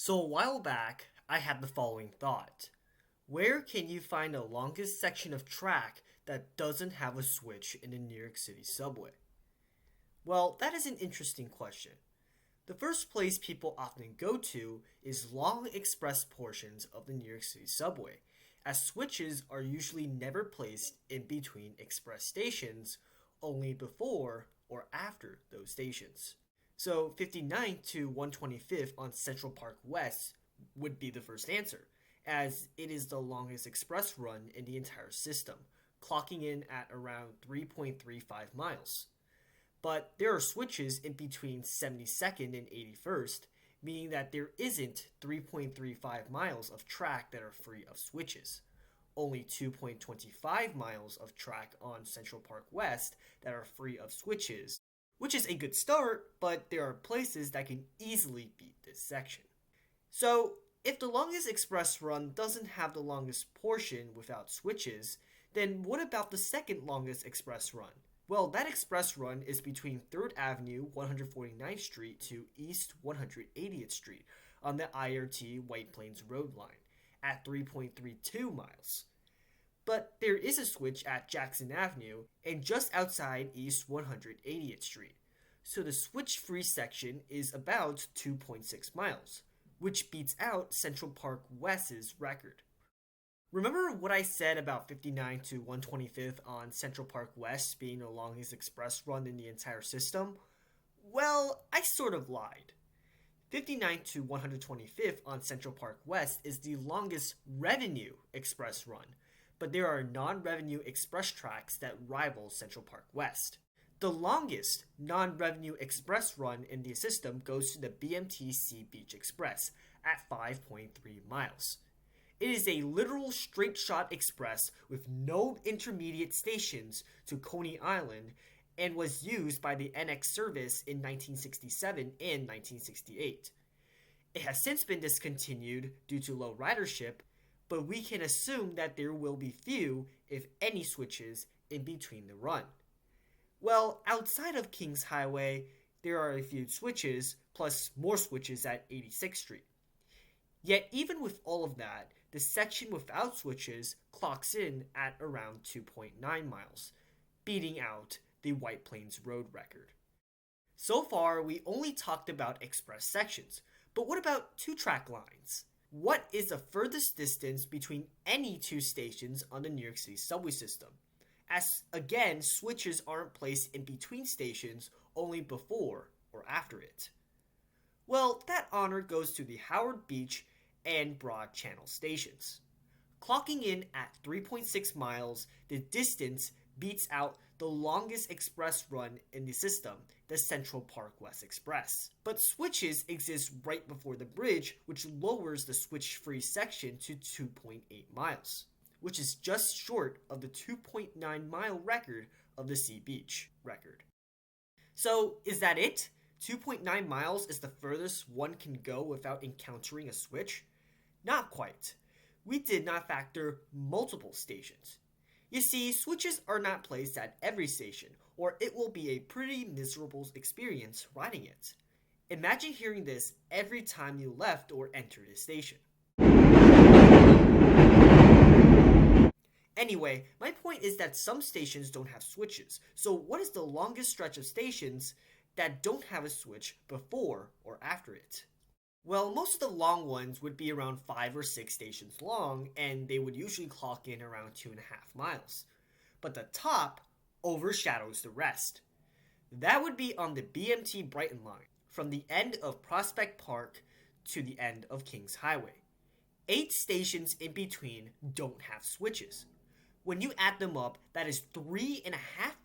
So a while back, I had the following thought. Where can you find the longest section of track that doesn't have a switch in the New York City subway? Well, that is an interesting question. The first place people often go to is long express portions of the New York City subway, as switches are usually never placed in between express stations, only before or after those stations. So 59th to 125th on Central Park West would be the first answer, as it is the longest express run in the entire system, clocking in at around 3.35 miles. But there are switches in between 72nd and 81st, meaning that there isn't 3.35 miles of track that are free of switches. Only 2.25 miles of track on Central Park West that are free of switches, which is a good start, but there are places that can easily beat this section. So, if the longest express run doesn't have the longest portion without switches, then what about the second longest express run? Well, that express run is between 3rd Avenue, 149th Street to East 180th Street on the IRT White Plains Road line at 3.32 miles. But there is a switch at Jackson Avenue and just outside East 180th Street, so the switch-free section is about 2.6 miles, which beats out Central Park West's record. Remember what I said about 59 to 125th on Central Park West being the longest express run in the entire system? Well, I sort of lied. 59 to 125th on Central Park West is the longest revenue express run, but there are non-revenue express tracks that rival Central Park West. The longest non-revenue express run in the system goes to the BMT Sea Beach Express at 5.3 miles. It is a literal straight shot express with no intermediate stations to Coney Island and was used by the NX service in 1967 and 1968. It has since been discontinued due to low ridership, but we can assume that there will be few, if any, switches in between the run. Well, outside of Kings Highway, there are a few switches, plus more switches at 86th Street. Yet even with all of that, the section without switches clocks in at around 2.9 miles, beating out the White Plains Road record. So far, we only talked about express sections, but what about two-track lines? What is the furthest distance between any two stations on the New York City subway system? As again, switches aren't placed in between stations, only before or after it. Well, that honor goes to the Howard Beach and Broad Channel stations. Clocking in at 3.6 miles, the distance beats out the longest express run in the system, the Central Park West Express. But switches exist right before the bridge, which lowers the switch-free section to 2.8 miles, which is just short of the 2.9 mile record of the Sea Beach record. So, is that it? 2.9 miles is the furthest one can go without encountering a switch? Not quite. We did not factor multiple stations. You see, switches are not placed at every station, or it will be a pretty miserable experience riding it. Imagine hearing this every time you left or entered a station. Anyway, my point is that some stations don't have switches, so what is the longest stretch of stations that don't have a switch before or after it? Well, most of the long ones would be around 5 or 6 stations long, and they would usually clock in around 2.5 miles. But the top overshadows the rest. That would be on the BMT Brighton line, from the end of Prospect Park to the end of Kings Highway. 8 stations in between don't have switches. When you add them up, that is 3.5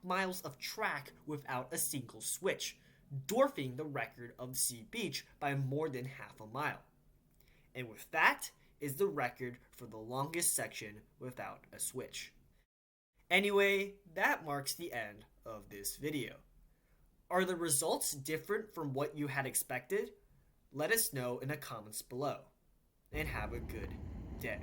miles of track without a single switch, dwarfing the record of Sea Beach by more than half a mile. And with that is the record for the longest section without a switch. Anyway, that marks the end of this video. Are the results different from what you had expected? Let us know in the comments below. And have a good day.